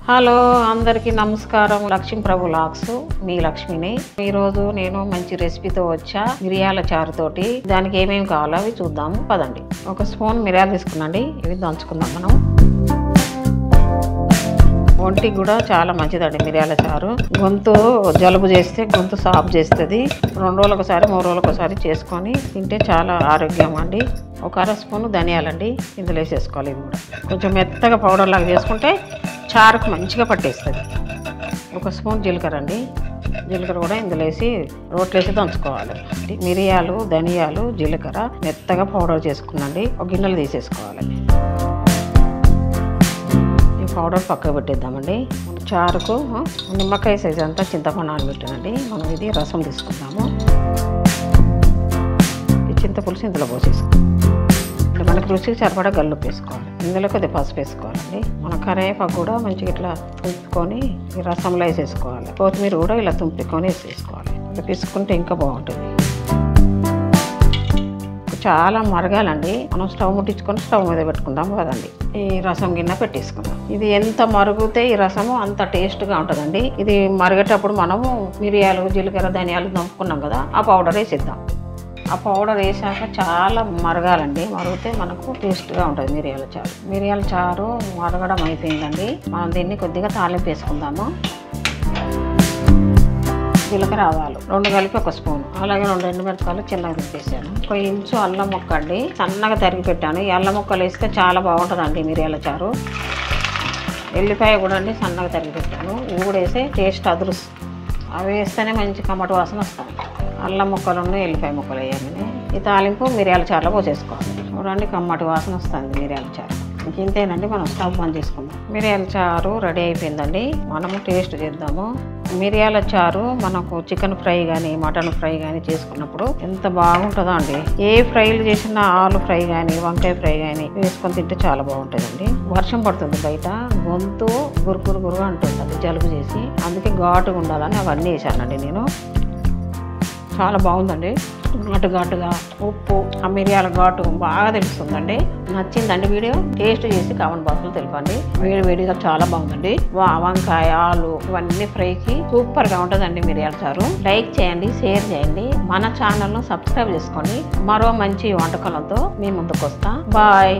Hello అందరికీ నమస్కారం. లక్ష్మీ ప్రభు లాక్స్ మీ లక్ష్మిని. ఈరోజు నేను మంచి రెసిపీతో వచ్చా, మిరియాల చారుతోటి. దానికి ఏమేమి కావాలో అవి చూద్దాము పదండి. ఒక స్పూన్ మిరియాలు తీసుకున్నాండి, ఇవి దంచుకుందాం మనం. ఒంటికి కూడా చాలా మంచిదండి మిరియాల చారు. గొంతు జలుబు చేస్తే గొంతు సాఫ్ చేస్తుంది. 2 రోజులకు ఒకసారి 3 రోజులకు ఒకసారి చేసుకొని తింటే చాలా ఆరోగ్యం అండి. ఒక అర స్పూన్ ధనియాలండి ఇందులో వేసేసుకోవాలి. ఇది కూడా కొంచెం మెత్తగా పౌడర్ లాగా చేసుకుంటే చారుకు మంచిగా పట్టేస్తుంది. ఒక స్పూన్ జీలకర్ర అండి, జీలకర్ర కూడా ఇందులో వేసి రోట్లో వేసి దంచుకోవాలి. మిరియాలు, ధనియాలు, జీలకర్ర మెత్తగా పౌడర్ చేసుకున్నాండి. ఒక గిన్నెలు తీసేసుకోవాలి. ఈ పౌడర్ పక్కకు పెట్టేద్దామండి. చారుకు నిమ్మకాయ సైజు అంతా చింతపండు నానబెట్టానండి. మనం ఇది రసం తీసుకుందాము. ఈ చింతపులుసు ఇందులో పోసేసుకోవాలి. మనకు రుచికి సరిపడా గల్లుప్పు వేసుకోవాలి. ఇందులో కొద్దిగా పసుపు వేసుకోవాలండి. మన కరివేపాకు కూడా మంచిగా ఇట్లా తుంపుకొని ఈ రసంలో వేసేసుకోవాలి. కొత్తిమీర కూడా ఇలా తుంపుకొని వేసేసుకోవాలి. ఇలా పిసుకుంటే ఇంకా బాగుంటుంది. చాలా మరగాలండి. మనం స్టవ్ ముట్టించుకొని స్టవ్ మీద పెట్టుకుందాం కదండి. ఈ రసం గిన్నె పెట్టేసుకుందాం. ఇది ఎంత మరుగుతే ఈ రసము అంత టేస్ట్గా ఉంటుందండి. ఇది మరిగేటప్పుడు మనము మిరియాలు, జీలకర్ర, ధనియాలు దంపుకున్నాం కదా, ఆ పౌడర్ వేసేద్దాం. ఆ పౌడర్ వేసాక చాలా మరగాలండి. మరిగితే మనకు టేస్ట్గా ఉంటుంది మిరియాల చారు. మిరియాల చారు మరగడం అయిపోయిందండి. మనం దీన్ని కొద్దిగా తాలింపు వేసుకుందాము. జీలకర్ర, ఆవాలు 2 కలిపి 1 స్పూన్, అలాగే 2 ఎండుమిరపకాయలు చిన్నగా తిప్పేసాను. 1 ఇంచు అల్లం ముక్క అండి సన్నగా తరిగి పెట్టాను. ఈ అల్లం ముక్కలు వేస్తే చాలా బాగుంటుందండి మిరియాల చారు. ఎల్లిపాయ కూడా అండి సన్నగా తరిగి పెట్టాను. ఇవి కూడా వేస్తే టేస్ట్ అదురుసు. అవి వేస్తేనే మంచి కమ్మటి వాసన వస్తాయి. అల్లం ముక్కలు, ఎల్లిపాయ ముక్కలు వేయాలని ఈ తాలింపు మిరియాల చారులో పోసేసుకోవాలి. చూడండి కమ్మటి వాసన వస్తుంది మిరియాల చారు. ఇంతేనండి. మనం స్టవ్ బంద్ చేసుకుందాం. మిరియాల చారు రెడీ అయిపోయిందండి. మనము టేస్ట్ చేద్దాము. మిరియాల చారు మనకు చికెన్ ఫ్రై కానీ మటన్ ఫ్రై కానీ చేసుకున్నప్పుడు ఎంత బాగుంటుందో అండి. ఏ ఫ్రైలు చేసినా ఆలు ఫ్రై కానీ వంకాయ ఫ్రై కానీ వేసుకొని తింటే చాలా బాగుంటుందండి. వర్షం పడుతుంది బయట, గొంతు గురుగురుగా అంటుంది జలుబు చేసి, అందుకే ఘాటుగా ఉండాలని అవన్నీ వేసానండి నేను. చాలా బాగుందండి. ఘాటుగా ఉప్పు, ఆ మిరియాల ఘాటు బాగా తెలుస్తుందండి. నచ్చిందండి వీడియో. టేస్ట్ చేసి కామెంట్ బాక్స్లో తెలపండి. వేడిగా చాలా బాగుందండి. వంకాయ, ఆలు ఇవన్నీ ఫ్రైకి సూపర్గా ఉంటుందండి మిరియాల చారు. లైక్ చేయండి, షేర్ చేయండి, మన ఛానల్ను సబ్స్క్రైబ్ చేసుకోండి. మరో మంచి వంటకాలతో మీ ముందుకు వస్తా. బాయ్.